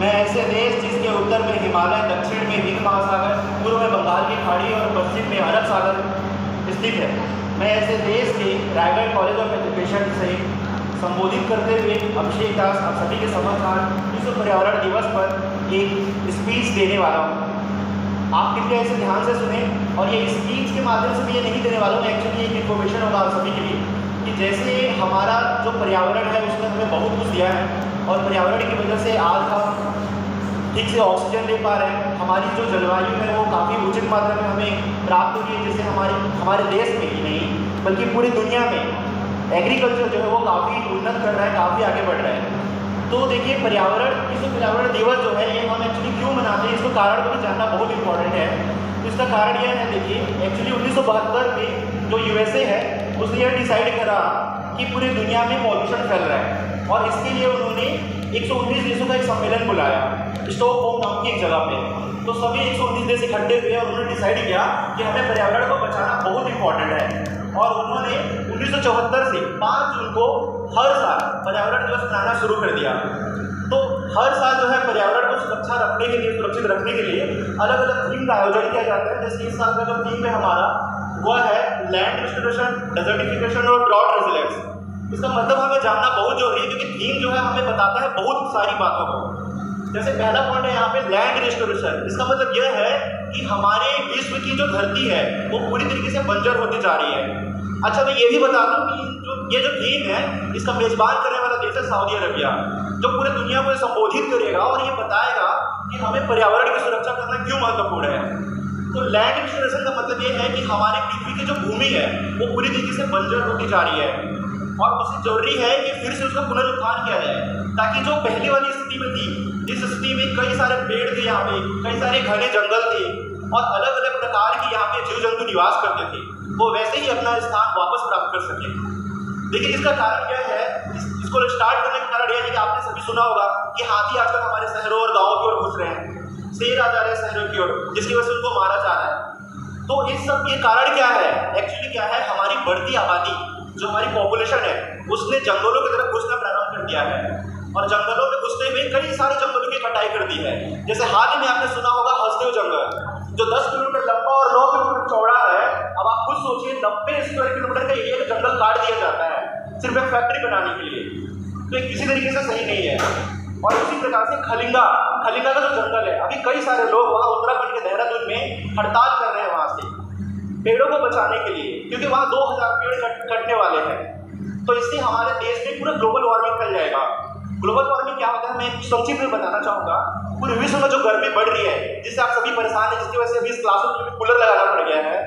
मैं ऐसे देश जिसके उत्तर में हिमालय, दक्षिण में हिंद महासागर, पूर्व में बंगाल की खाड़ी और पश्चिम में अरब सागर स्थित है, मैं ऐसे देश के रायगढ़ कॉलेज ऑफ एजुकेशन से संबोधित करते हुए अभिषेक दास आप सभी के समक्ष विश्व पर्यावरण दिवस पर एक स्पीच देने वाला हूँ। आप कृपया इसे ध्यान से सुने और ये स्पीच के माध्यम से मैं ये नहीं देने वाला हूँ, एक्चुअली एक इन्फॉर्मेशन होगा आप सभी के लिए कि जैसे हमारा जो पर्यावरण है उसने हमें बहुत कुछ दिया है और पर्यावरण की वजह से आज हम ठीक से ऑक्सीजन ले पा रहे हैं, हमारी जो जलवायु है वो काफ़ी उचित मात्रा में हमें प्राप्त हो रही है, जिससे हमारे देश में ही नहीं बल्कि पूरी दुनिया में एग्रीकल्चर जो है वो काफ़ी उन्नत कर रहा है, काफ़ी आगे बढ़ रहा है। तो देखिए विश्व पर्यावरण दिवस जो है ये हम एक्चुअली क्यों मनाते हैं, इसका कारण को भी जानना बहुत इंपॉर्टेंट है। तो इसका कारण यह है, देखिए एक्चुअली 1972 में जो यूएसए है उसने यह डिसाइड करा कि पूरी दुनिया में पॉल्यूशन फैल रहा है और इसके लिए उन्होंने 119 देशों का एक सम्मेलन बुलाया स्टॉकहोम नाम की एक जगह पे। तो सभी 119 देश इकट्ठे हुए और उन्होंने डिसाइड किया कि हमें पर्यावरण को बचाना बहुत इंपॉर्टेंट है और उन्होंने 1974 से 5 जून को हर साल पर्यावरण दिवस मनाना शुरू कर दिया। तो हर साल जो है पर्यावरण को सुरक्षित रखने के लिए अलग अलग थीम का आयोजन किया जाता है। जैसे इस साल का जो थीम है हमारा वह है लैंड रिस्टोरेशन, डेजर्टिफिकेशन और ड्रॉट रेजिलेंस। इसका मतलब हमें जानना बहुत जरूरी है क्योंकि थीम जो है हमें बताता है बहुत सारी बातों को। जैसे पहला पॉइंट है यहाँ पे लैंड रिस्टोरेशन। इसका मतलब यह है कि हमारे विश्व की जो धरती है वो पूरी तरीके से बंजर होती जा रही है। अच्छा, मैं ये भी बता दूं कि ये जो थीम है इसका मेजबान करने वाला देश है सऊदी अरबिया, जो पूरे दुनिया को संबोधित करेगा और ये बताएगा कि हमें पर्यावरण की सुरक्षा करना क्यों महत्वपूर्ण है। तो लैंड रिस्टोरेशन का मतलब ये है कि हमारी पृथ्वी की जो भूमि है वो पूरी तरीके से बंजर होती जा रही है और उसे जरूरी है कि फिर से उसका पुनरुत्थान किया जाए ताकि जो पहले वाली स्थिति में थी, जिस स्थिति में कई सारे पेड़ थे, यहाँ पे कई सारे घने जंगल थे और अलग अलग प्रकार के यहाँ पे जीव जंतु निवास करते थे, वो वैसे ही अपना स्थान वापस प्राप्त कर सके। लेकिन इसका कारण क्या है, इसको स्टार्ट करने का कारण यह है कि आपने सभी सुना होगा कि हाथी आजकल हमारे शहरों और गाँवों की ओर घुस रहे हैं, शेर आ जा रहे हैं शहरों की ओर, जिसकी वजह से उनको मारा जा रहा है। तो इस सब ये कारण क्या है, एक्चुअली क्या है, हमारी बढ़ती आबादी, जो हमारी पॉपुलेशन है उसने जंगलों की तरफ घुसना प्रारंभ कर दिया है और जंगलों में घुसते हुए कई सारे जंगलों की कटाई कर दी है। जैसे हाल ही में आपने सुना होगा हसदेव जंगल, जो 10 किलोमीटर लंबा और 9 किलोमीटर चौड़ा है। अब आप खुद सोचिए 90 स्क्वायर किलोमीटर का एरिया का जंगल काट दिया जाता है सिर्फ एक फैक्ट्री बनाने के लिए, तो ये किसी तरीके से सही नहीं है। और उसी प्रकार से खलिंगा का जो जंगल है, अभी कई सारे लोग वहाँ उत्तराखंड के देहरादून में हड़ताल कर रहे हैं वहाँ से पेड़ों को बचाने के लिए, क्योंकि वहाँ 2000 पेड़ कटने वाले हैं। तो इससे हमारे देश में पूरा ग्लोबल वार्मिंग फैल जाएगा। ग्लोबल वार्मिंग क्या होता है मैं संक्षिप्त में बताना चाहूँगा। पूरे विश्व में जो गर्मी बढ़ रही है जिससे आप सभी परेशान हैं, जिसकी वजह से अभी इस क्लासरूम में कूलर लगाना पड़ गया है,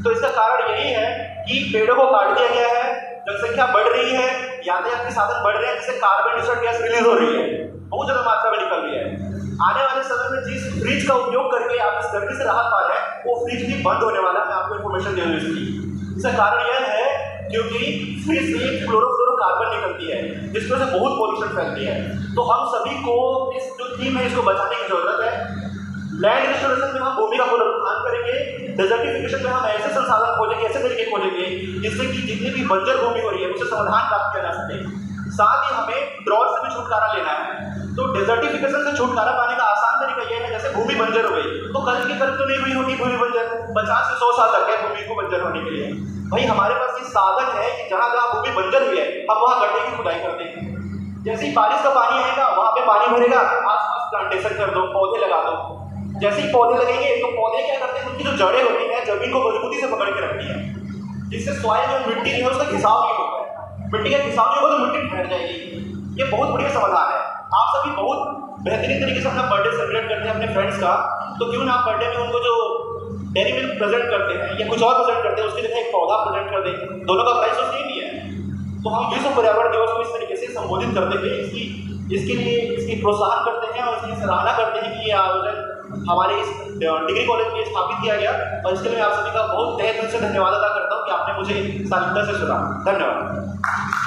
तो इसका कारण यही है कि पेड़ों को काट दिया गया है, जनसंख्या बढ़ रही है, यातायात के साधन बढ़ रहे हैं, जिससे कार्बन डाइऑक्साइड गैस रिलीज हो रही है, बहुत ज़्यादा मात्रा में निकल रही है। आने वाले समय में जिस फ्रिज का उपयोग करके आप इस गर्मी से राहत पा रहे हैं वो फ्रिज भी बंद होने वाला है। मैं आपको इन्फॉर्मेशन दे दूँ इसकी। इसका कारण यह है क्योंकि फ्रिज से क्लोरोफ्लोरोकार्बन निकलती है जिसकी वजह से बहुत पॉल्यूशन फैलती है। तो हम सभी को इस जो थीम है इसको बचाने की जरूरत है। लैंड रिस्टोरेशन में हम भूमि का पुनरुत्थान करेंगे, डेजर्टिफिकेशन में हम ऐसे संसाधन खोजेंगे, ऐसे तरीके खोजेंगे जिससे कि जितनी भी बंजर भूमि हो रही है उसे समाधान प्राप्त किया जा सके। साथ ही हमें ड्रॉट से भी छुटकारा लेना है। तो डेजर्टिफिकेशन से छुटकारा पाने का आसान तरीका यह है, जैसे भूमि बंजर हो गई तो कल की कल तो नहीं हुई होगी भूमि बंजर, 50 से 100 साल लग गए भूमि को बंजर होने के लिए। भाई हमारे पास ये साधन है कि जहाँ जहाँ भूमि बंजर हुई है हम वहाँ गड्ढे की खुदाई करते हैं। जैसे ही बारिश का पानी आएगा वहाँ पे पानी भरेगा, आसपास प्लांटेशन कर दो, पौधे लगा दो। जैसे ही पौधे लगेंगे तो पौधे क्या करते हैं, उनकी जो जड़ें होती हैं जमीन को मजबूती से पकड़ के रखती है, जिससे सॉइल जो मिट्टी है उसका घिसाव नहीं होता है। मिट्टी का घिसाव नहीं होगा तो मिट्टी ठहर जाएगी। ये बहुत बढ़िया समाधान है। आप सभी बहुत बेहतरीन तरीके से अपना बर्थडे सेलिब्रेट करते हैं अपने फ्रेंड्स का, तो क्यों ना आप बर्थडे में उनको जो डेयरी मिल्क प्रेजेंट करते हैं या कुछ और प्रेजेंट करते हैं उसकी जगह एक पौधा प्रेजेंट कर दें, दोनों का प्राइस तो सेम ही है। तो हम विश्व पर्यावरण दिवस को इस तरीके से संबोधित करते हुए इसके लिए इसकी प्रोत्साहन करते हैं और इसकी सराहना करते हैं कि ये आयोजन हमारे इस डिग्री कॉलेज में स्थापित किया गया और इसके लिए मैं आप सभी का बहुत तहे दिल से धन्यवाद अदा करता हूँ कि आपने मुझे सार्थकता से सुना। धन्यवाद।